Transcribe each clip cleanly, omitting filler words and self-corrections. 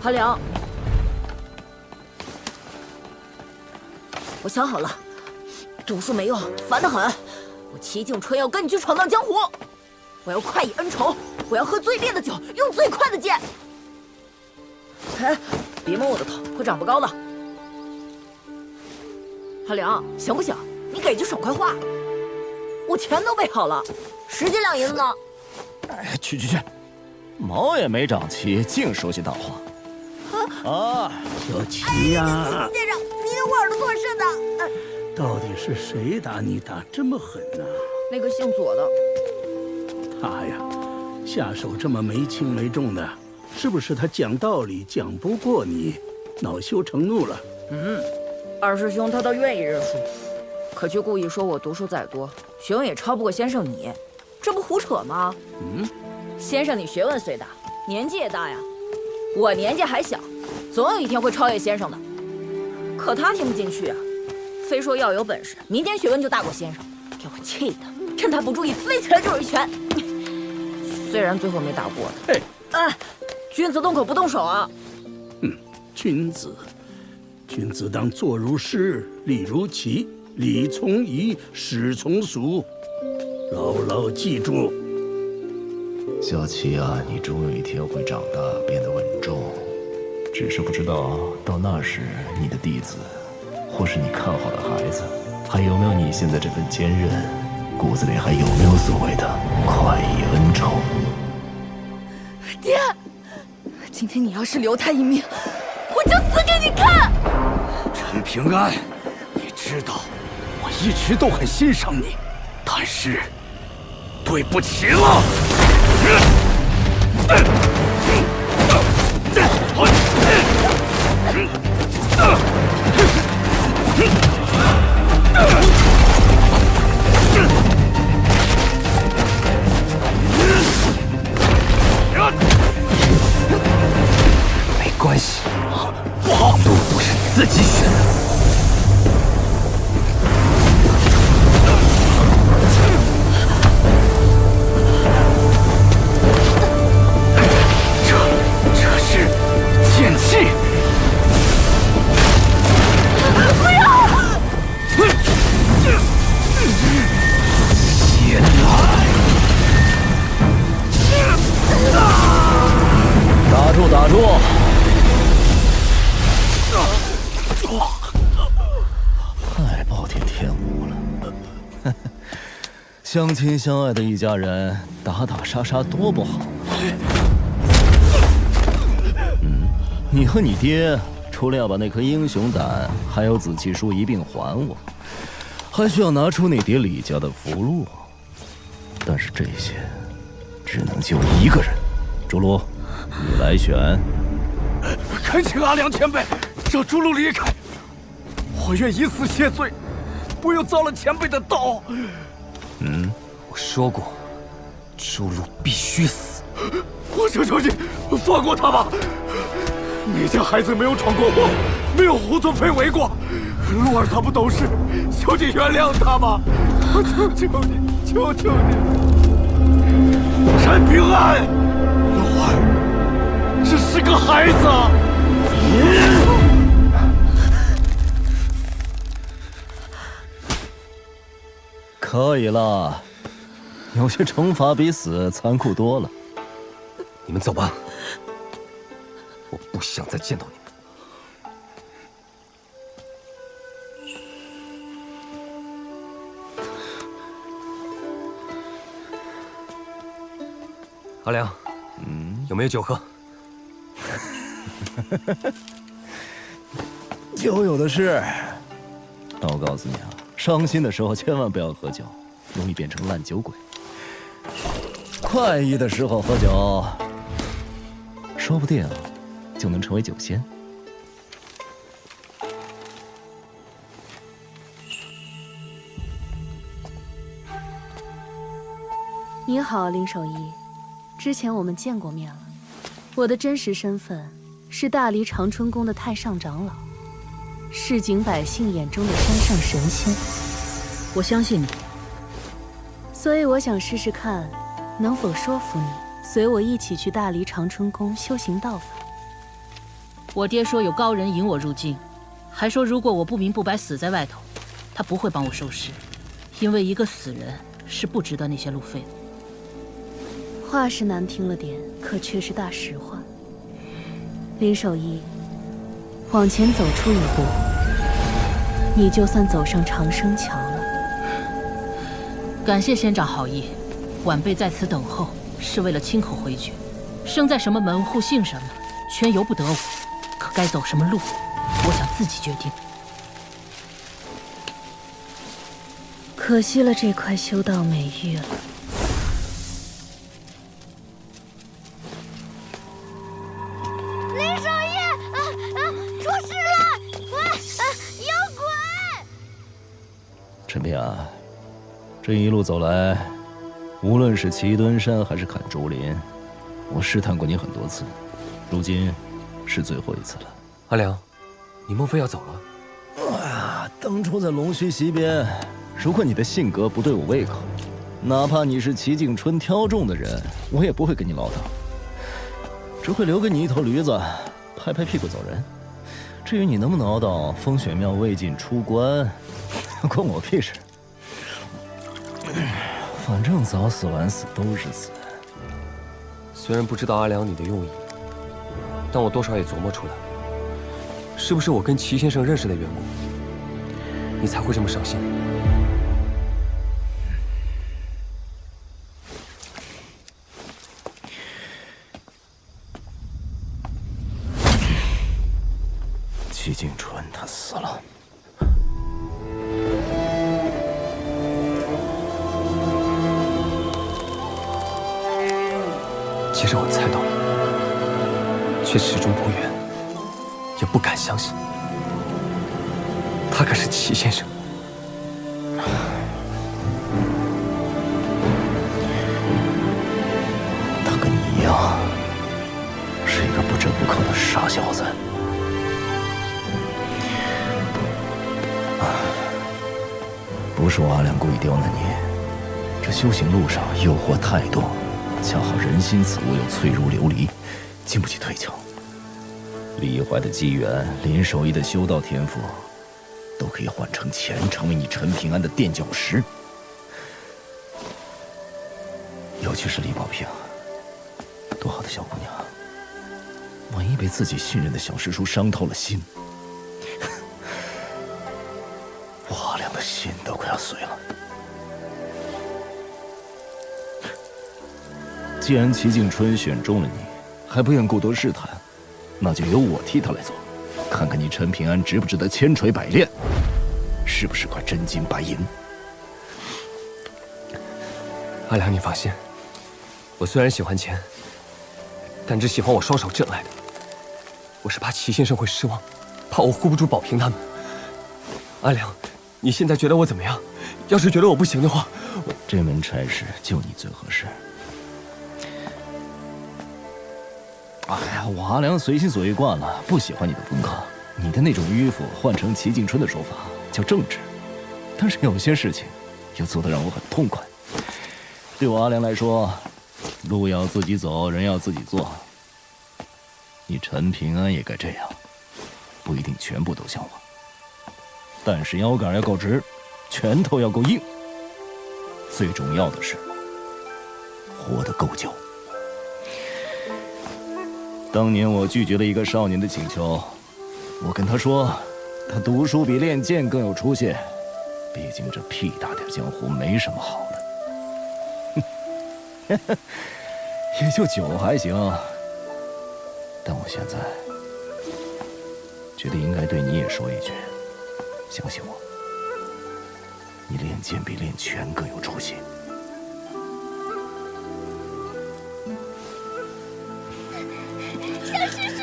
韩良，我想好了，读书没用，烦得很。我齐景春要跟你去闯荡江湖，我要快意恩仇，我要喝最烈的酒，用最快的剑。哎，别摸我的头，会长不高的。韩良，行不行？你给句爽快话。我钱都备好了，10几两银子呢。哎，去，毛也没长齐，净说些大话。啊，小齐呀！先生，你的耳朵做甚的？到底是谁打你打这么狠呢？那个姓左的。他呀，下手这么没轻没重的，是不是他讲道理讲不过你，恼羞成怒了？二师兄他倒愿意认输，可却故意说我读书再多，学问也超不过先生你，这不胡扯吗？先生你学问虽大，年纪也大呀，我年纪还小，总有一天会超越先生的。可他听不进去啊，非说要有本事，民间学问就大过先生，给我气的，趁他不注意飞起来就是一拳。虽然最后没打过他。哎，君子动口不动手啊！君子当坐如师，立如棋，礼从仪，史从俗，牢牢记住。小齐啊，你终有一天会长大，变得稳重。只是不知道到那时，你的弟子，或是你看好的孩子，还有没有你现在这份坚韧？骨子里还有没有所谓的快意恩仇？爹，今天你要是留他一命，我就死给你看！陈平安，你知道我一直都很欣赏你，但是对不起了。没关系，不好，路不是自己选的。这是剑气。不要！先来！打住！太暴殄天物了！相亲相爱的一家人，打打杀杀多不好。你和你爹除了要把那颗英雄胆还有紫气书一并还我，还需要拿出你爹李家的符箓。但是这些只能救一个人。朱卢，你来选。恳请阿良前辈让朱路离开，我愿以死谢罪，不用遭了前辈的刀。我说过，朱路必须死。我求你放过他吧！你家孩子没有闯过祸，没有胡作非为过，鹿儿他不懂事，求你原谅他吧！我求求你！陈平安，鹿儿只是个孩子。可以了，有些惩罚比死残酷多了。你们走吧，我不想再见到你们。阿良，有没有酒喝？酒有的是。但我告诉你啊，伤心的时候千万不要喝酒，容易变成烂酒鬼。快意的时候喝酒，说不定就能成为酒仙。你好，林守义，之前我们见过面了。我的真实身份是大黎长春宫的太上长老，市井百姓眼中的山上神仙。我相信你，所以我想试试看，能否说服你随我一起去大黎长春宫修行道法。我爹说有高人引我入境，还说如果我不明不白死在外头，他不会帮我收尸，因为一个死人是不值得那些路费的。话是难听了点，可却是大实话。林守一，往前走出一步，你就算走上长生桥了。感谢仙长好意，晚辈在此等候，是为了亲口回绝。生在什么门户，姓什么，全由不得我。可该走什么路，我想自己决定。可惜了这块修道美玉了。林守一，出事了！有鬼！陈平安，这一路走来，无论是齐敦山还是砍竹林，我试探过你很多次，如今是最后一次了。阿良，你莫非要走了？哎呀，当初在龙须溪边，如果你的性格不对我胃口，哪怕你是齐景春挑中的人，我也不会跟你唠叨，只会留给你一头驴子，拍拍屁股走人。至于你能不能熬到风雪庙未尽出关，关我屁事。反正早死晚死都是死。虽然不知道阿良你的用意，但我多少也琢磨出来，是不是我跟齐先生认识的缘故，你才会这么伤心？齐景春他死了。其实我猜到了，却始终不愿，也不敢相信，他可是齐先生。他跟你一样，是一个不折不扣的傻小子。不是我阿良故意刁难你，这修行路上诱惑太多，恰好人心此物又脆如琉璃，经不起推敲。李怀的机缘，林守一的修道天赋，都可以换成钱，成为你陈平安的垫脚石。尤其是李宝平，多好的小姑娘，万一被自己信任的小师叔伤透了心，我阿良的心都快要碎了。既然齐景春选中了你，还不愿过多试探，那就由我替他来做，看看你陈平安值不值得千锤百炼，是不是块真金白银。阿良，你放心，我虽然喜欢钱，但只喜欢我双手挣来的。我是怕齐先生会失望，怕我护不住宝平他们。阿良，你现在觉得我怎么样？要是觉得我不行的话，这门差事就你最合适。哎呀，我阿良随心所欲惯了，不喜欢你的风格。你的那种迂腐，换成齐景春的说法叫正直。但是有些事情，又做得让我很痛快。对我阿良来说，路要自己走，人要自己做。你陈平安也该这样，不一定全部都像我，但是腰杆要够直，拳头要够硬。最重要的是，活得够久。当年我拒绝了一个少年的请求，我跟他说，他读书比练剑更有出息，毕竟这屁大点江湖没什么好的。也就酒还行，但我现在觉得应该对你也说一句，相信我，你练剑比练拳更有出息。小师叔，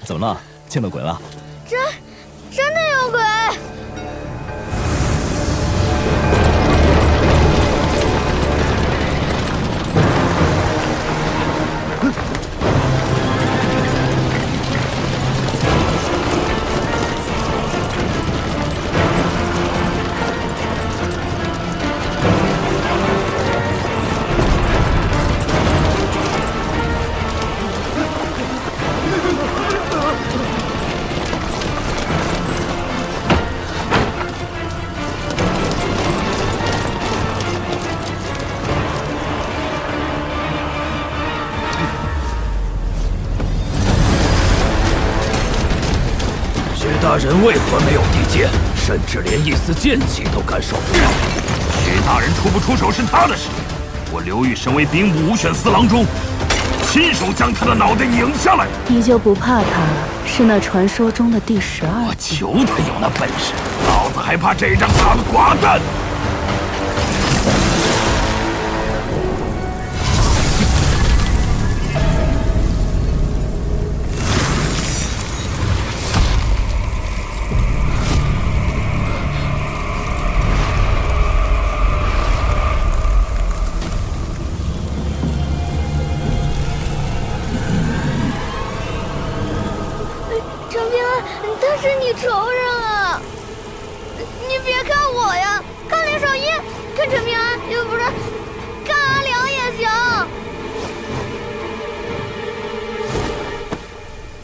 怎么了？见到鬼了？真的有鬼！大人为何没有地剑，甚至连一丝剑气都感受不到？徐大人出不出手是他的事，我刘裕身为兵部武选司郎中，亲手将他的脑袋拧下来。你就不怕他是那传说中的第12？我求他有那本事，老子还怕这张大的寡蛋！陈平安，他是你仇人啊！你别看我呀，看林少一，看陈平安，也不是，看阿良也行。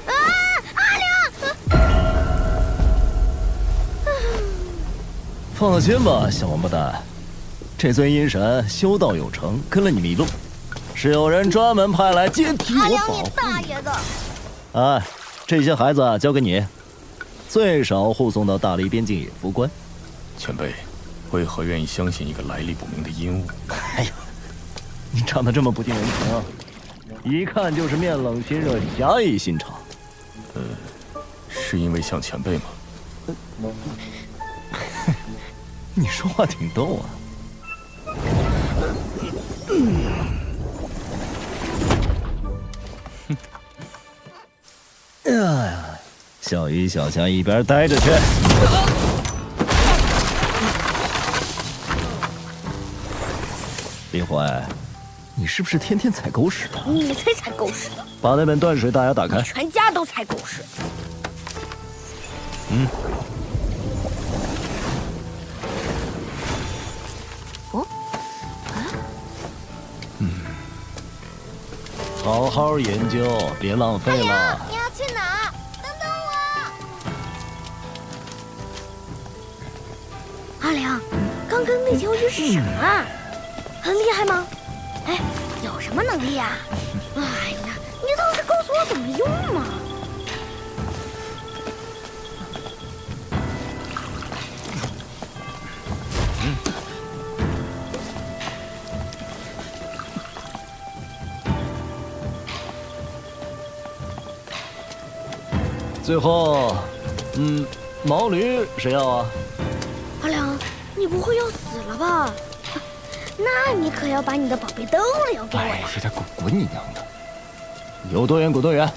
啊，阿良！放了心吧，小王八蛋，这尊阴神修道有成，跟了你们一路，是有人专门派来接替我阿良，你保护大爷的！哎，这些孩子交给你，最少护送到大黎边境野夫关。前辈，为何愿意相信一个来历不明的阴物？哎呀，你长得这么不近人情，一看就是面冷心热、侠义心肠。是因为像前辈吗？你说话挺逗啊。哎呀，小鱼小虾一边待着去。林怀，你是不是天天踩狗屎的？你才踩狗屎的，把那本断水大牙打开。全家都踩狗屎。好好研究，别浪费了。你要去哪？等等我。阿良，刚刚那条鱼是什么啊？很厉害吗？哎，有什么能力啊？哎呀，你倒是告诉我怎么用嘛！最后，毛驴谁要啊？阿良，你不会要死了吧？那你可要把你的宝贝灯留给我呀！这点滚你娘的！有多远滚多远。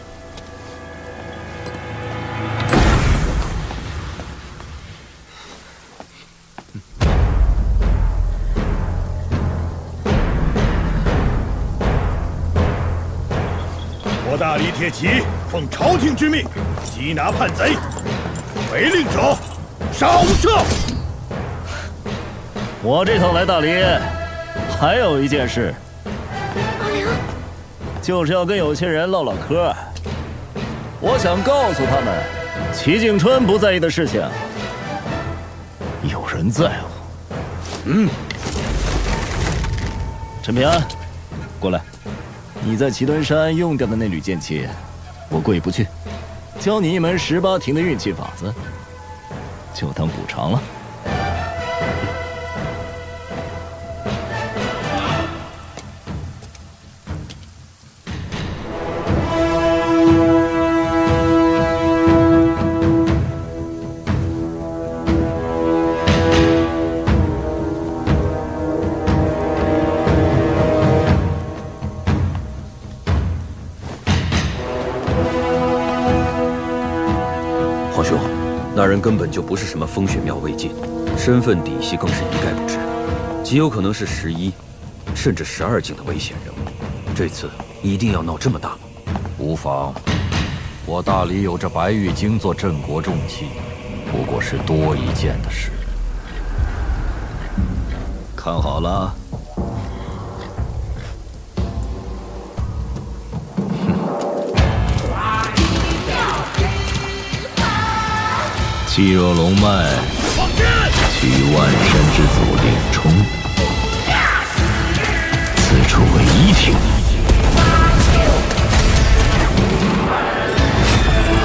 我大黎铁骑奉朝廷之命缉拿叛贼，违令者杀无赦。我这趟来大黎，还有一件事，阿良，就是要跟有些人唠唠嗑。我想告诉他们，齐景春不在意的事情，有人在乎。陈平安，过来。你在祁墩山用掉的那缕剑气，我过意不去，教你一门18庭的运气法子，就当补偿了。那人根本就不是什么风雪庙魏晋，身份底细更是一概不知，极有可能是11，甚至12境的危险人物。这次一定要闹这么大吗？无妨，我大黎有着白玉京做镇国重器，不过是多一件的事。看好了。气若龙脉，取万山之祖令冲，此处为1庭。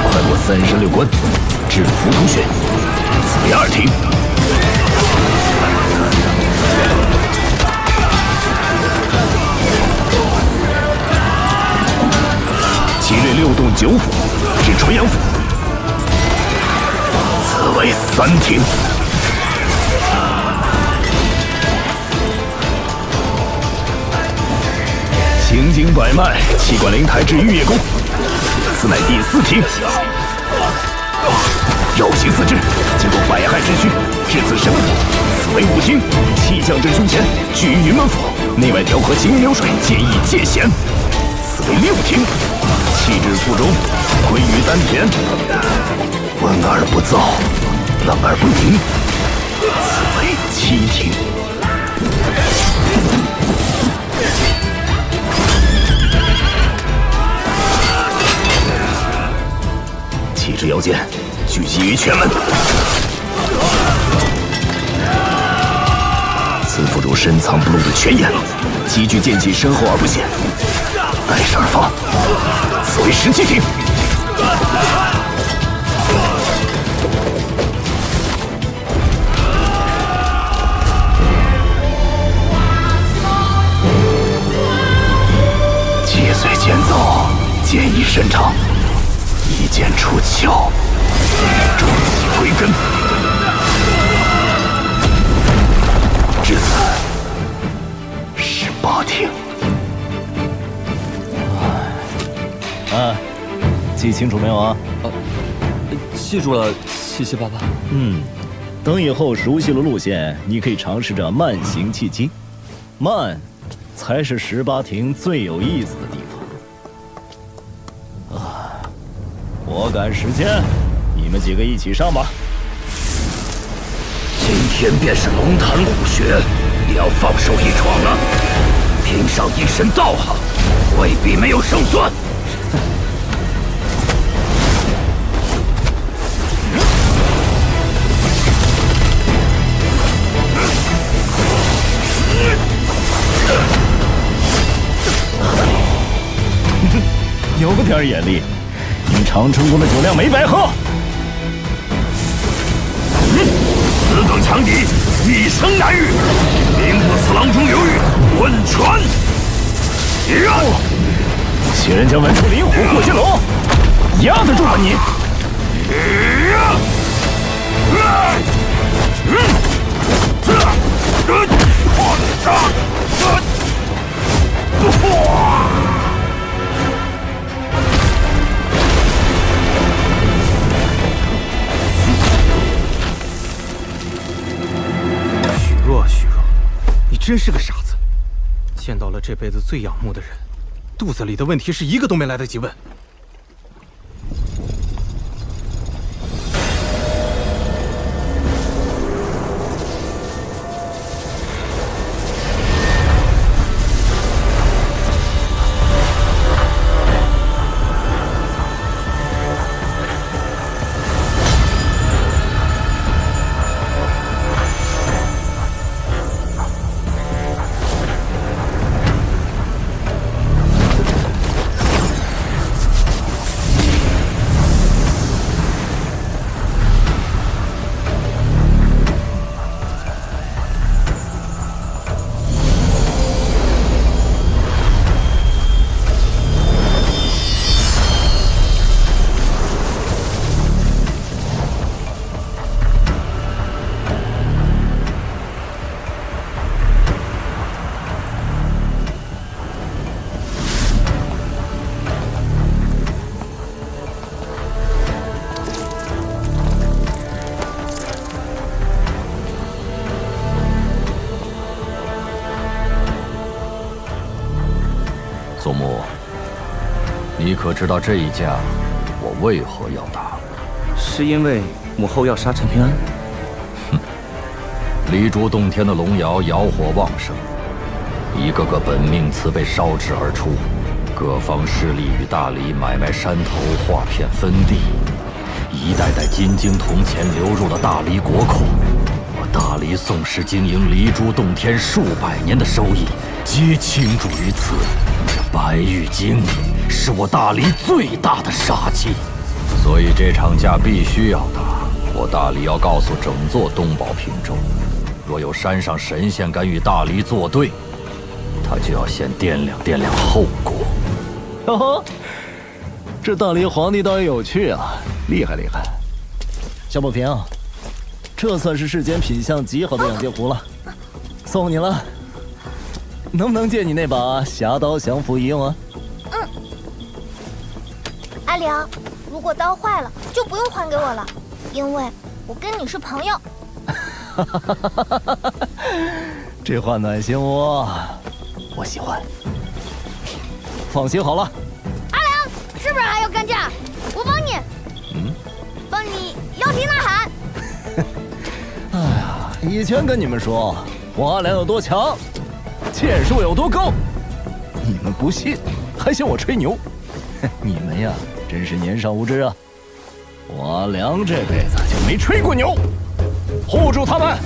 快过36关，制服毒血，此为2庭。其略6洞9府至纯阳府，此为3庭。行经百脉，气贯灵台至玉叶宫，此乃第4庭。绕行4至，经过百害之躯，至此神府，此为5庭。气降至胸前，聚于云门府，内外调和行云流水，兼益界弦，此为6庭。气至腹中，归于丹田，闻而不燥，冷而不凝，此为7庭。气至腰间，聚集于拳门。此腹中深藏不露的拳眼，积聚剑气深厚而不显，带势而发，此为17庭。气随剑走，剑意深长，一剑出鞘，终其归根。至此18庭。记清楚没有啊？记住了，谢谢爸爸。等以后熟悉了路线，你可以尝试着慢行气机，慢才是18庭最有意思的地方。我赶时间，你们几个一起上吧。今天便是龙潭虎穴，你要放手一闯了，拼上一身道行，未必没有胜算。有点眼力，你长春宫的酒量没白喝。此等强敌，一生难遇，兵不死郎中刘裕，问传。仙人将玩出灵虎过金龙，压得住吗你？许若，你真是个傻子！见到了这辈子最仰慕的人，肚子里的问题是一个都没来得及问。祖母，你可知道这一架我为何要打？是因为母后要杀陈平安？离珠洞天的龙窑窑火旺盛，一个个本命祠被烧制而出，各方势力与大理买卖山头，划片分地，一代代金晶铜钱流入了大理国库。我大理宋氏经营离珠洞天数百年的收益，皆倾注于此。这白玉京是我大理最大的杀器。所以这场架必须要打。我大理要告诉整座东宝平州，若有山上神仙敢与大理作对，他就要先掂量后果。哟呵，这大理皇帝倒也有趣啊，厉害！小宝平，这算是世间品相极好的养剑壶了，送你了。能不能借你那把侠刀降服一用啊？阿良，如果刀坏了，就不用还给我了，因为我跟你是朋友。这话暖心窝，我喜欢。放心好了。阿良，是不是还要干架？我帮你。帮你摇旗呐喊。哎呀，以前跟你们说我阿良有多强，剑术有多高，你们不信，还嫌我吹牛。你们呀，真是年少无知啊！我阿良这辈子就没吹过牛。护住他们！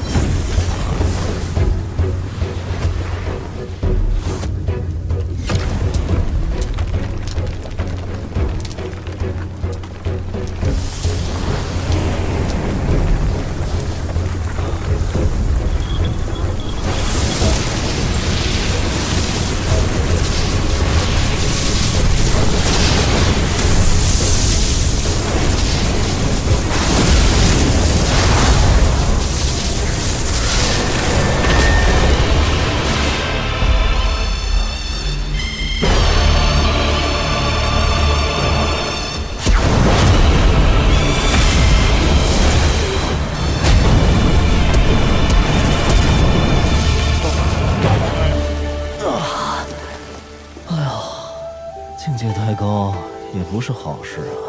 境界太高也不是好事啊！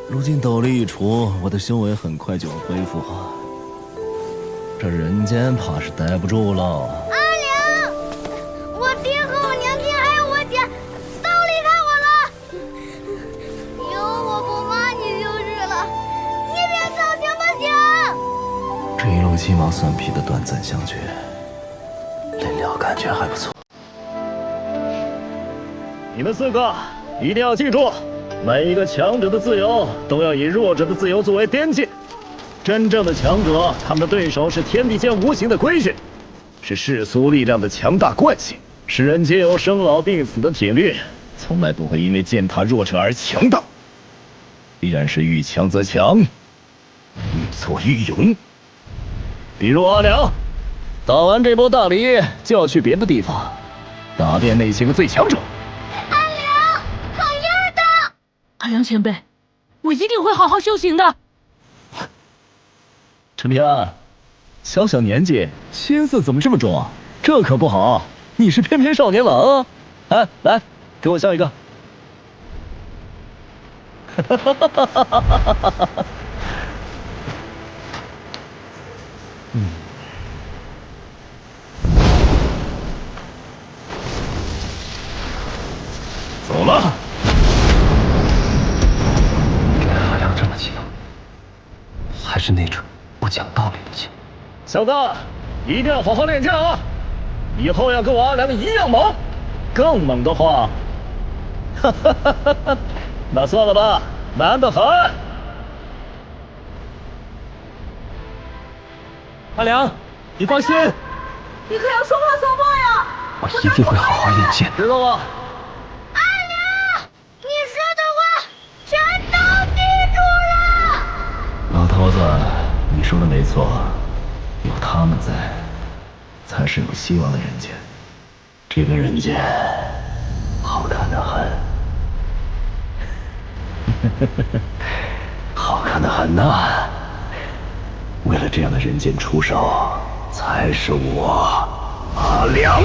如今斗力一除，我的修为很快就要恢复啊！这人间怕是待不住了。阿良，我爹和我娘亲还有我姐都离开我了，有我不骂你就是了，你别走行不行？这一路鸡毛蒜皮的短暂相聚，临了感觉还不错。你们4个一定要记住，每一个强者的自由都要以弱者的自由作为边界。真正的强者，他们的对手是天地间无形的规矩，是世俗力量的强大惯性，是人皆有生老病死的铁律，从来不会因为践踏弱者而强大。必然是遇强则强，遇挫愈勇。比如阿良，打完这波大礼就要去别的地方，打遍那些个最强者。阿良前辈，我一定会好好修行的。陈平安，小小年纪，心思怎么这么重啊？这可不好，你是翩翩少年郎啊！哎，来，给我笑一个。走了。阿良这么强，还是那种不讲道理的强。小子，一定要好好练剑啊！以后要跟我阿良一样猛，更猛的话，那算了吧，难得很。阿良，你放心，你可要说话算话呀！我一定会好好练剑，知道吗？阿良，你说的话全都记住了。老头子，你说的没错，有他们在，才是有希望的人间。这个人间好看得很，好看得很呐！为了这样的人间出手，才是我阿良。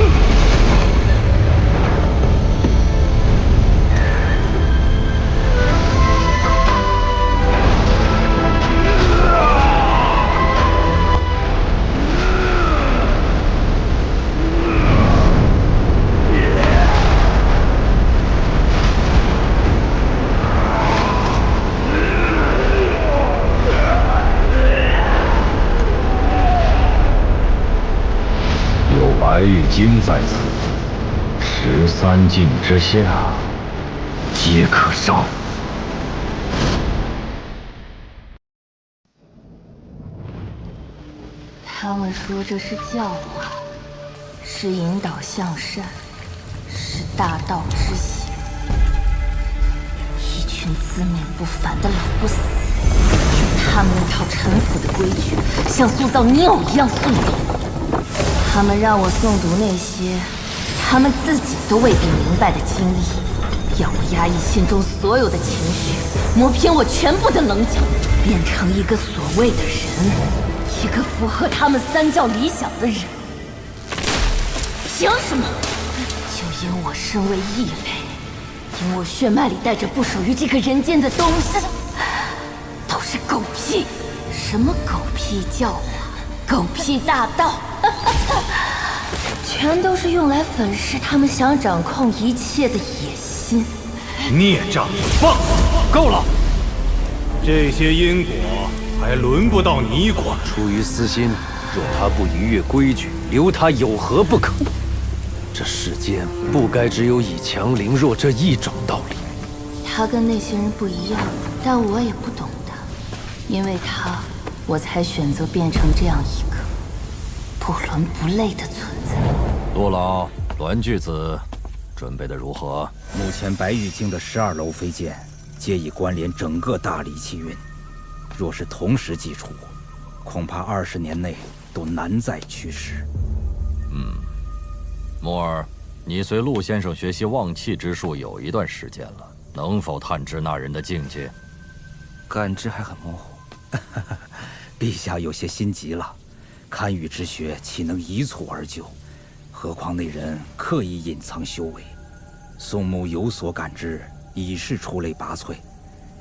白玉京在此，13境之下皆可烧。他们说这是教化，是引导向善，是大道之行。一群自命不凡的老不死，用他们那套陈腐的规矩，像塑造泥偶一样塑造。他们让我诵读那些他们自己都未必明白的经历，要我压抑心中所有的情绪，磨平我全部的棱角，变成一个所谓的人，一个符合他们三教理想的人。凭什么？就因我身为异类，因我血脉里带着不属于这个人间的东西，都是狗屁！什么狗屁教化，狗屁大道，全都是用来粉饰他们想掌控一切的野心。孽障，放！够了！这些因果还轮不到你管。出于私心，若他不逾越规矩，留他有何不可？这世间不该只有以强凌弱这一种道理。他跟那些人不一样，但我也不懂他，因为他，我才选择变成这样一个不伦不类的存在。陆老、栾巨子，准备的如何？目前白玉京的12楼飞剑，皆已关联整个大理气运。若是同时祭出，恐怕20年内都难再驱使。木儿，你随陆先生学习旺气之术有一段时间了，能否探知那人的境界？感知还很模糊。陛下有些心急了，堪舆之学岂能一蹴而就？何况那人刻意隐藏修为，宋牧有所感知，已是出类拔萃，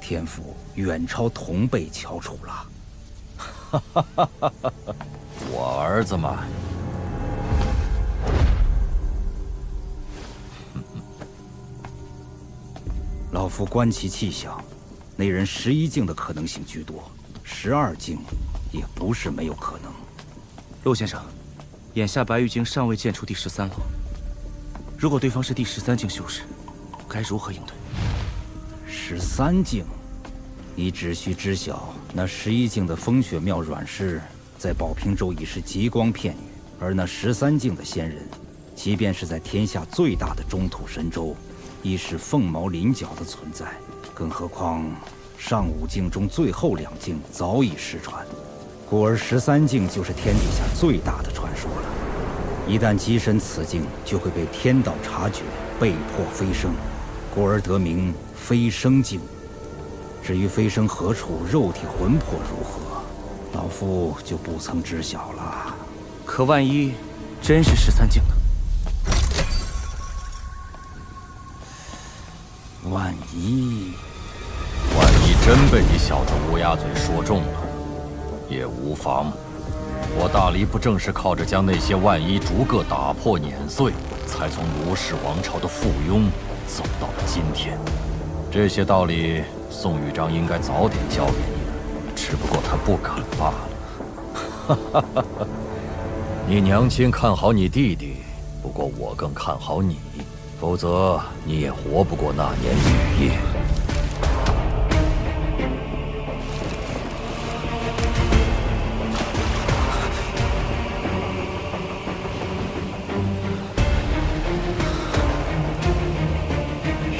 天赋远超同辈翘楚了。我儿子嘛，老夫观其气象，那人11境的可能性居多，12境也不是没有可能。陆先生，眼下白玉京尚未建出第13楼，如果对方是第13境修士，该如何应对？13境，你只需知晓，那11境的风雪庙阮氏在宝平州已是极光片羽，而那13境的仙人，即便是在天下最大的中土神州，亦是凤毛麟角的存在。更何况上5境中最后2境早已失传，故而13境就是天底下最大的传说了。一旦跻身此境，就会被天道察觉，被迫飞升，故而得名飞升境。至于飞升何处，肉体魂魄如何，老夫就不曾知晓了。可万一真是13境呢？万一真被你小子乌鸦嘴说中了，也无妨。我大黎不正是靠着将那些万一逐个打破碾碎，才从卢氏王朝的附庸走到了今天？这些道理，宋玉章应该早点教给你的，只不过他不敢罢了。你娘亲看好你弟弟，不过我更看好你，否则你也活不过那年雨夜。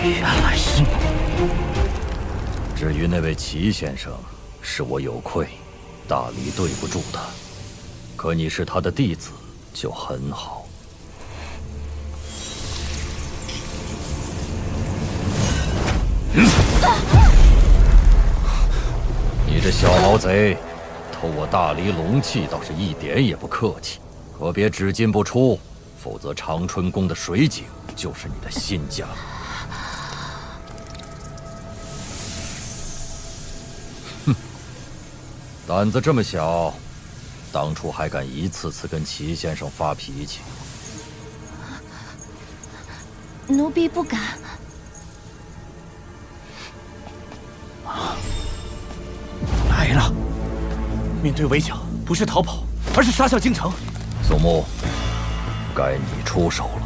原来是你。至于那位齐先生，是我有愧，大黎对不住他。可你是他的弟子，就很好。你这小毛贼，偷我大黎龙气倒是一点也不客气，可别只进不出，否则长春宫的水井就是你的新家。胆子这么小，当初还敢一次次跟齐先生发脾气。奴婢不敢。来了！面对围剿，不是逃跑，而是杀向京城。宋牧，该你出手了。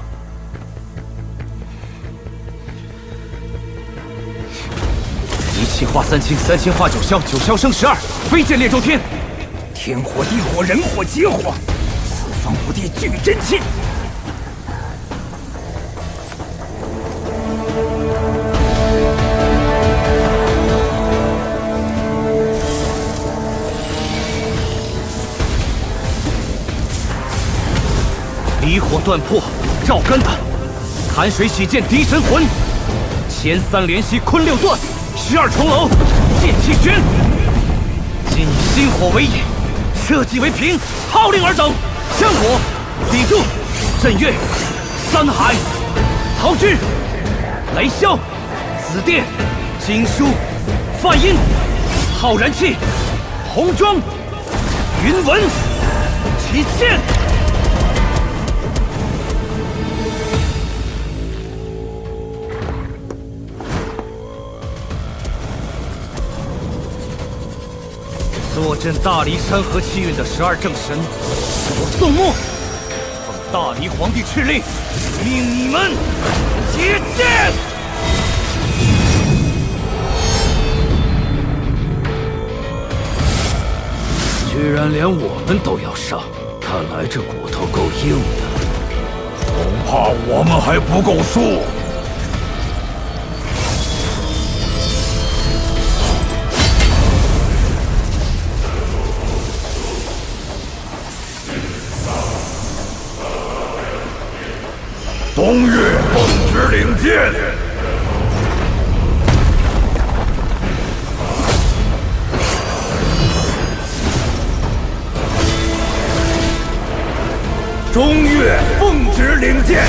一气化三清，三清化九霄，九霄生12，飞剑列周天。天火、地火、人火、劫火，四方五帝聚真气。离火断魄，照肝胆；潭水洗剑，敌神魂。前三连袭，坤六段；12重楼，剑气轩。今以心火为引，社稷为凭，号令而等。香火、砥柱、震岳、山海、桃枝、雷霄、紫电、经书、梵音、浩然气、红妆、云纹、起剑。坐镇大离山河气运的12正神，我宋墨奉大离皇帝敕令，命你们结剑。居然连我们都要杀，看来这骨头够硬的。恐怕我们还不够数。东岳奉旨领剑，中岳奉旨领剑，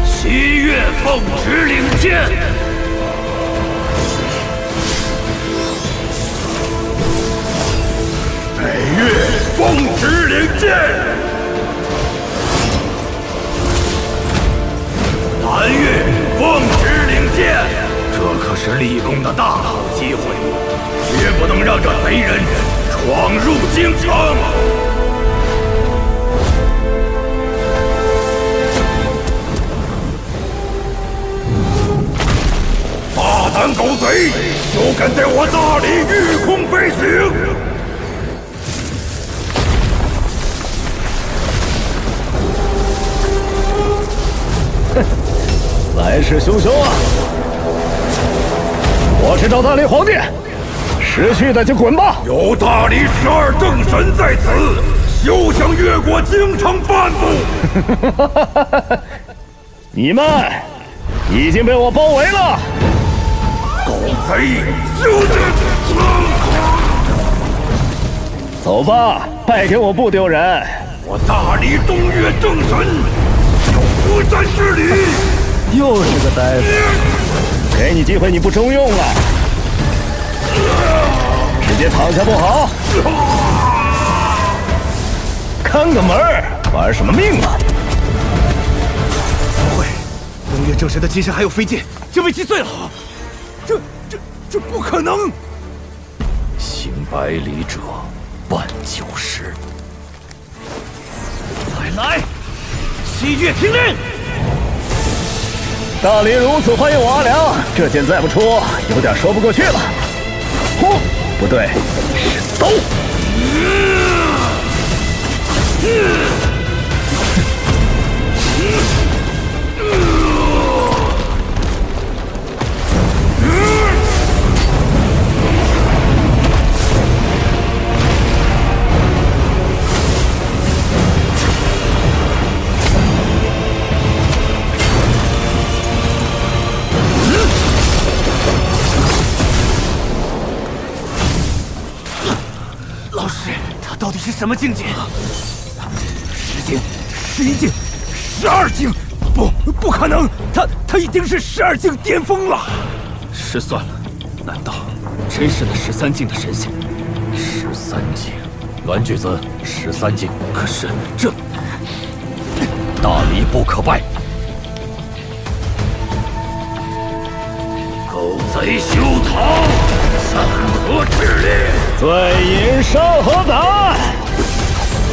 西岳奉旨领剑。北岳奉旨领剑，南岳奉旨领剑。这可是立功的大好机会，绝不能让这贼人闯入京城。大胆狗贼，休敢在我大理御空飞行！来势汹汹啊！我是赵大理皇帝，识趣的就滚吧！有大理12正神在此，休想越过京城半步！你们已经被我包围了！狗贼，休得！走吧，败给我不丢人。我大理东岳正神有不战之理。又是个呆子，给你机会你不中用了，直接躺下不好？看个门儿，玩什么命啊？怎么会？东岳正神的金身还有飞剑，就被击碎了。这不可能！行百里者半九十。再来！西岳听令！大理如此欢迎我阿良，这剑再不出，有点说不过去了。呼，不对，是刀。到底是什么境界？10境、11境、12境，不可能！他已经是12境巅峰了。失算了，难道真是那13境的神仙？13境，栾巨子，13境。可是这大理不可败。狗贼休逃！山河炽烈，醉饮山河胆，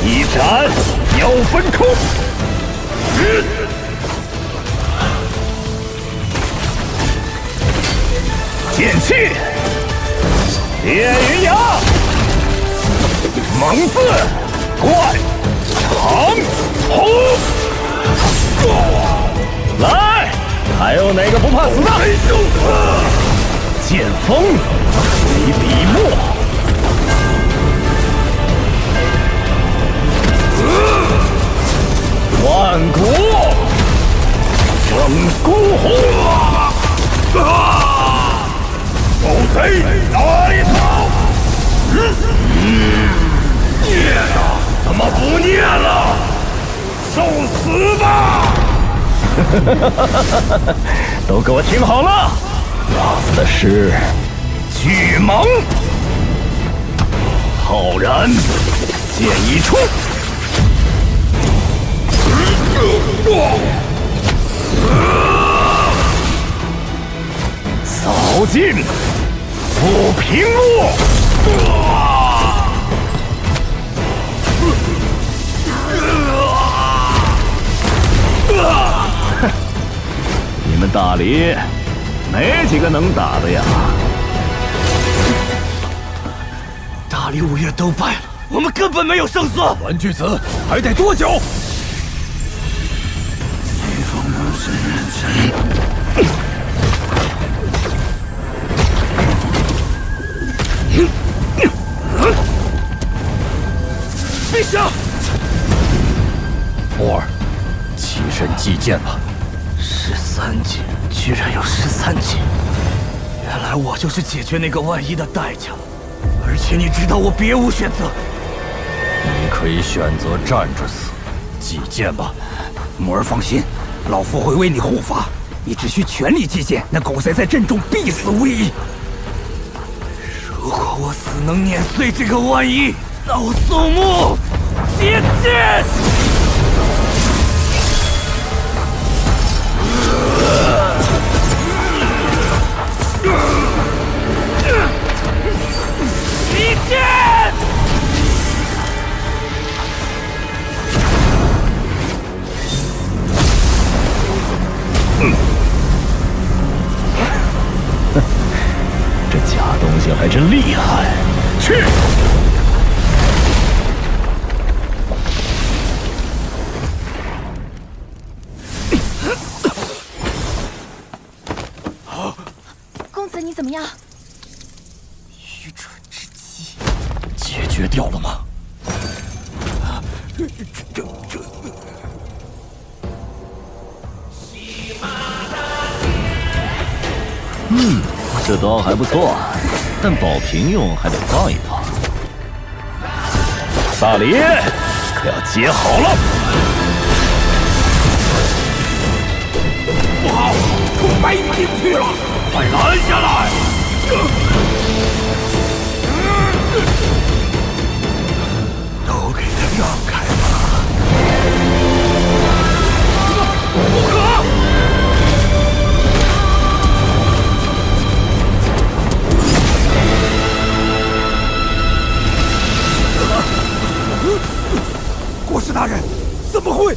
一斩要分空。剑气，烈云崖，猛字贯长虹。来，还有哪个不怕死的？剑锋为笔墨，万古整孤红。狗贼哪里逃？念啊，怎么不念了？受死吧！都给我听好了，老子的是巨蟒。浩然，剑一出，扫尽不平路。你们大理没几个能打的呀！大理五岳都败了，我们根本没有胜算。文巨子还得多久？陛下，墨儿，起身祭剑吧。13级，居然有13级！原来我就是解决那个万一的代价。而且你知道我别无选择。你可以选择站着死，祭剑吧。墨儿放心，老夫会为你护法。你只需全力祭剑，那狗贼在阵中必死无疑。如果我死能碾碎这个万一，那我宋穆接剑！击剑！这假东西还真厉害！去！公子，你怎么样？愚蠢之极，解决掉了吗？这刀还不错，但保平用还得放一放。萨里，可要接好了！不好，出白羽进去了，快拦下来！都给他让开吧！不可！国师大人，怎么会？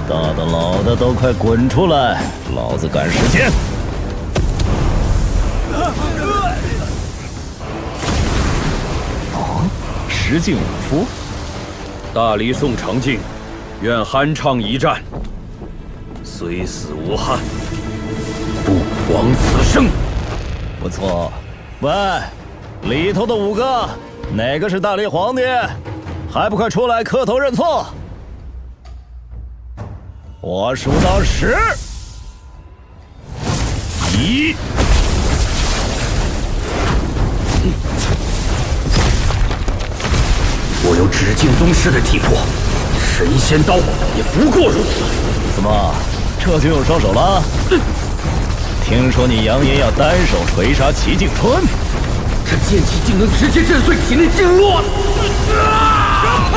大的老的都快滚出来，老子赶时间！哦，石镜武夫，大理宋长靖，愿酣畅一战，虽死无憾，不枉此生。不错。喂，里头的5个，哪个是大理皇帝？还不快出来磕头认错！我数到10，1。我有止境宗师的体魄，神仙刀也不过如此。怎么，这就有双手了？听说你扬言要单手锤杀齐景春，这剑气竟能直接震碎体内经络！让开！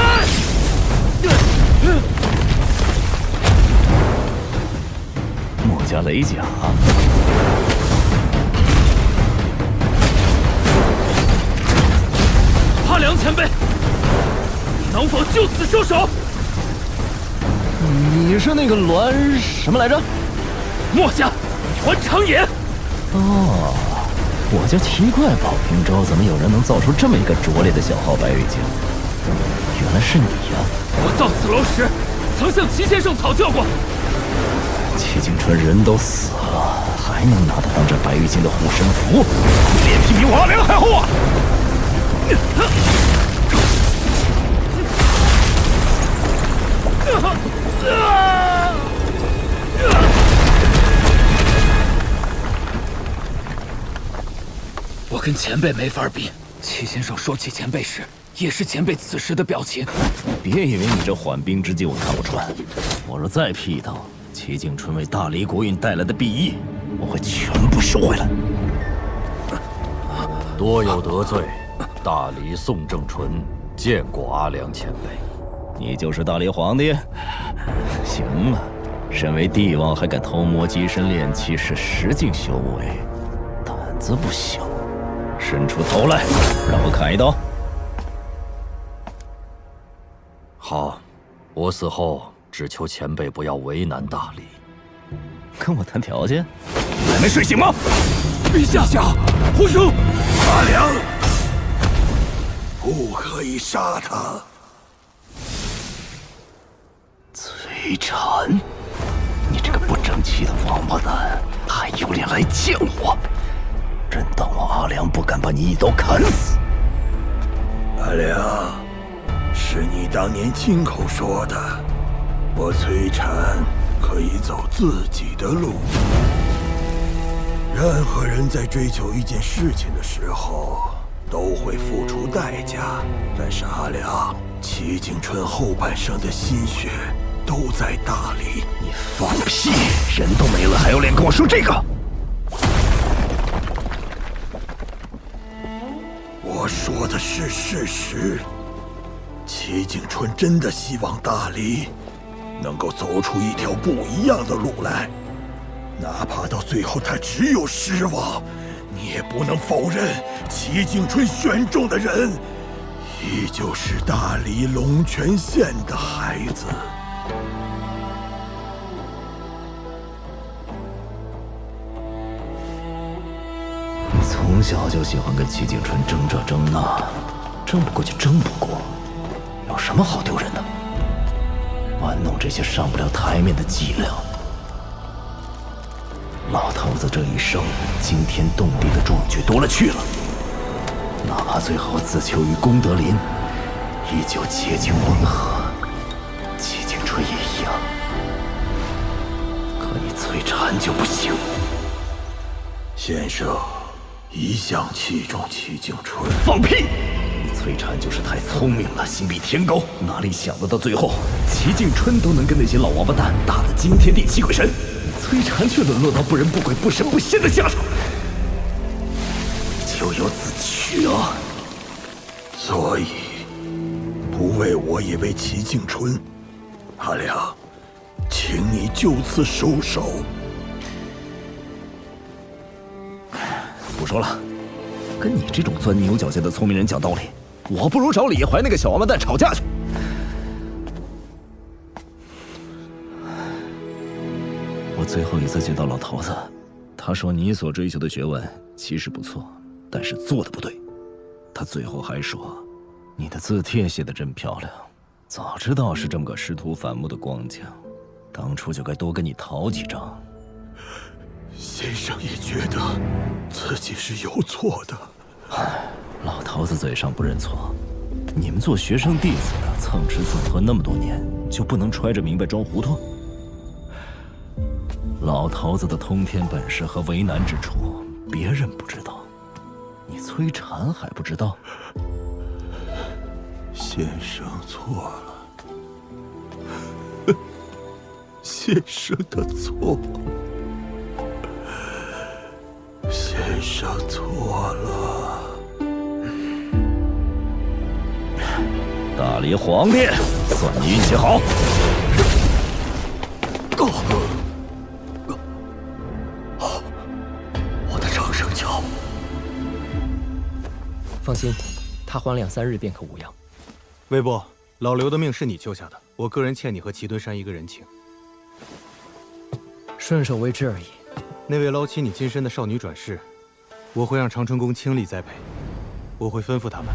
墨家雷甲。前辈，你能否就此收手？你是那个栾什么来着？墨家栾长野。哦，我就奇怪宝平州怎么有人能造出这么一个拙劣的小号白玉镜，原来是你呀！我造此楼时，曾向齐先生讨教过。齐景春人都死了，还能拿他当这白玉镜的护身符？脸皮比我阿良还厚啊！我跟前辈没法比。齐先生说起前辈时，也是前辈此时的表情。别以为你这缓兵之计我看不穿，我若再劈头，齐景春为大黎国运带来的裨益，我会全部收回来。多有得罪，大黎宋正纯见过阿良前辈。你就是大黎皇帝？行了，身为帝王还敢偷摸机身炼器，是实境修为，胆子不小。伸出头来，让我砍一刀。好，我死后只求前辈不要为难大黎。跟我谈条件？还没睡醒吗？陛下，胡兄，阿良，不可以杀他。崔禅，你这个不争气的王八蛋，还有脸来见我？真当我阿良不敢把你一刀砍死？阿良，是你当年亲口说的，我崔禅可以走自己的路。任何人在追求一件事情的时候，都会付出代价。但是阿良，齐景春后半生的心血都在大理。你放屁！人都没了，还有脸跟我说这个？我说的是事实。齐景春真的希望大黎能够走出一条不一样的路来，哪怕到最后他只有失望，你也不能否认齐景春选中的人依旧是大黎龙泉县的孩子。你从小就喜欢跟齐景春争这争那，争不过就争不过，有什么好丢人的？玩弄这些上不了台面的伎俩。老头子这一生惊天动地的壮举多了去了，哪怕最后自囚于功德林，依旧洁净温和。齐景春也一样，可你崔禅就不行。先生一向器重齐景春。放屁！你崔禅就是太聪明了，心比天高，哪里想得到最后齐景春都能跟那些老王八蛋打得惊天地泣鬼神，你崔禅却沦落到不人不鬼不神不仙的下场，咎由自取啊！所以不为我也为齐景春。阿良，请你就此收手。不说了，跟你这种钻牛角尖的聪明人讲道理，我不如找李怀那个小王八蛋吵架去。我最后一次见到老头子，他说你所追求的学问其实不错，但是做的不对。他最后还说，你的字帖写得真漂亮，早知道是这么个师徒反目的光景，当初就该多跟你讨几张。先生也觉得自己是有错的。老头子嘴上不认错，你们做学生弟子的蹭吃蹭喝那么多年，就不能揣着明白装糊涂？老头子的通天本事和为难之处，别人不知道，你崔禅还不知道？先生错了，先生的错，先生错了。大黎皇帝，算你运气好。我的长生脚。放心，他缓2、3日便可无恙。魏部，老刘的命是你救下的，我个人欠你和齐敦山一个人情。顺手为之而已。那位捞起你金身的少女转世，我会让长春宫倾力栽培。我会吩咐他们，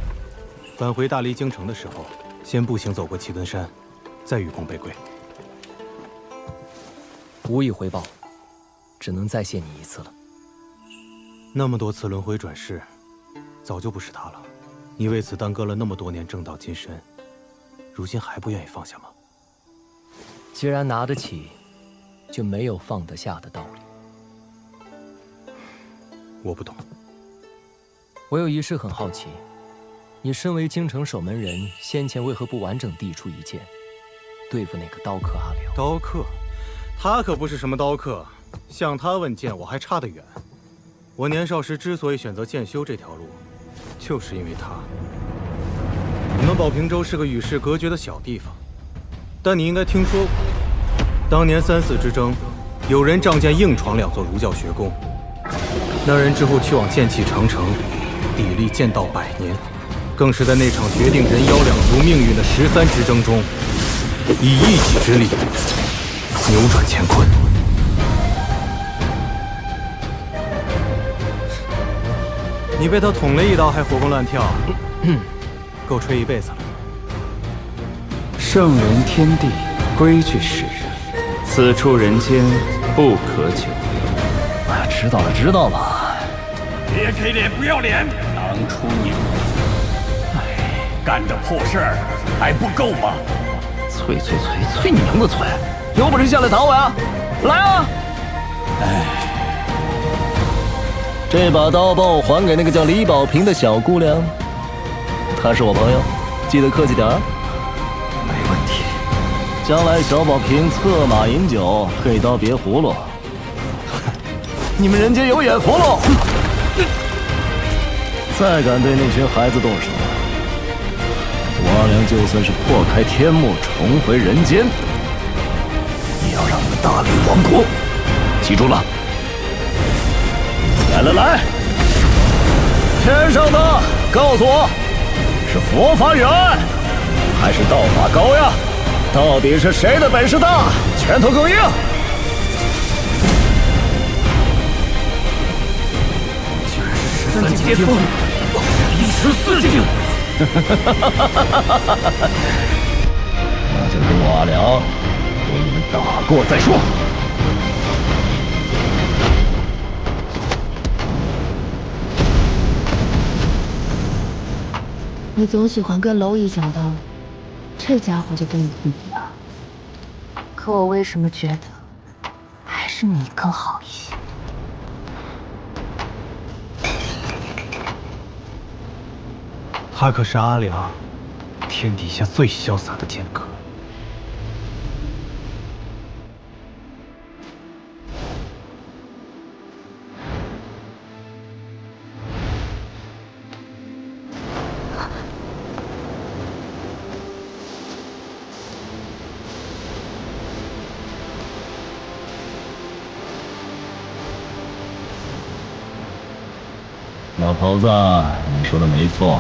返回大离京城的时候，先步行走过齐敦山，再与共背归。无以回报，只能再谢你一次了。那么多次轮回转世，早就不是他了。你为此耽搁了那么多年正道金身，如今还不愿意放下吗？既然拿得起，就没有放得下的道理。我不懂。我有一事很好奇，你身为京城守门人，先前为何不完整递出一剑，对付那个刀客阿辽？刀客？他可不是什么刀客，向他问剑我还差得远。我年少时之所以选择剑修这条路，就是因为他。你们宝平州是个与世隔绝的小地方，但你应该听说过，当年3、4之争，有人仗剑硬闯2座儒教学宫，那人之后去往剑气长城，砥砺剑道100年，更是在那场决定人妖2族命运的13之争中，以一己之力扭转乾坤。你被他捅了一刀还活蹦乱跳，够吹一辈子了。圣人天地，规矩使人，此处人间不可久留。哎呀，知道了，知道了。别给脸不要脸！当初你们，干这破事儿还不够吗？催你娘的催！有本事下来打我呀！来啊！这把刀帮我还给那个叫李宝平的小姑娘，她是我朋友，记得客气点儿。没问题。将来小宝平策马饮酒，黑刀别葫芦。你们人间有眼福喽！再敢对那群孩子动手，我阿良就算是破开天幕重回人间，也要让你们大理亡国！记住了。来，天上的告诉我，是佛法远还是道法高呀？到底是谁的本事大，拳头更硬？居然是13境巅峰，第14境。那就跟我阿良给你们打过再说。你总喜欢跟蝼蚁讲道理，这家伙就跟你不一样。可我为什么觉得还是你更好一些？他可是阿良，天底下最潇洒的剑客。老头子，你说的没错，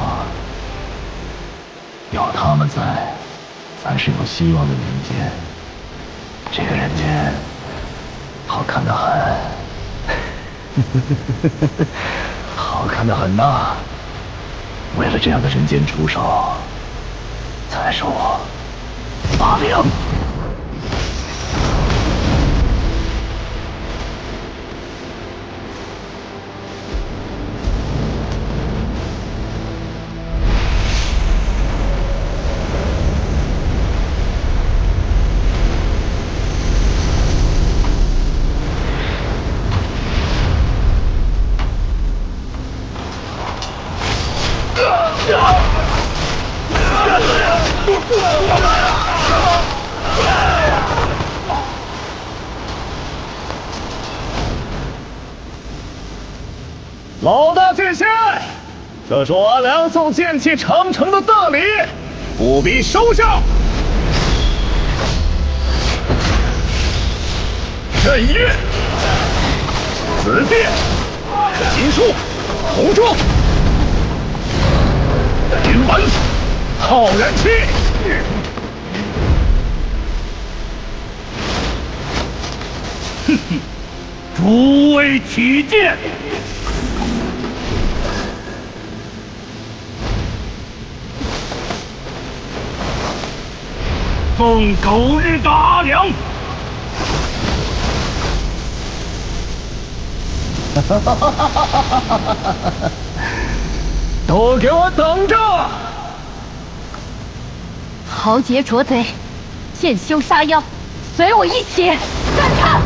有他们在，咱是有希望的人间。这个人间好看得很，好看得很呐。为了这样的人间出手，才是我阿良。老大见仙，这是我阿良送剑气长城的大礼，务必收下。这一月，紫电，金术，红珠。的云门，浩然气。哼哼，诸位起见。奉狗日大梁！都给我等着！豪杰拙贼，见凶杀妖，随我一起干他！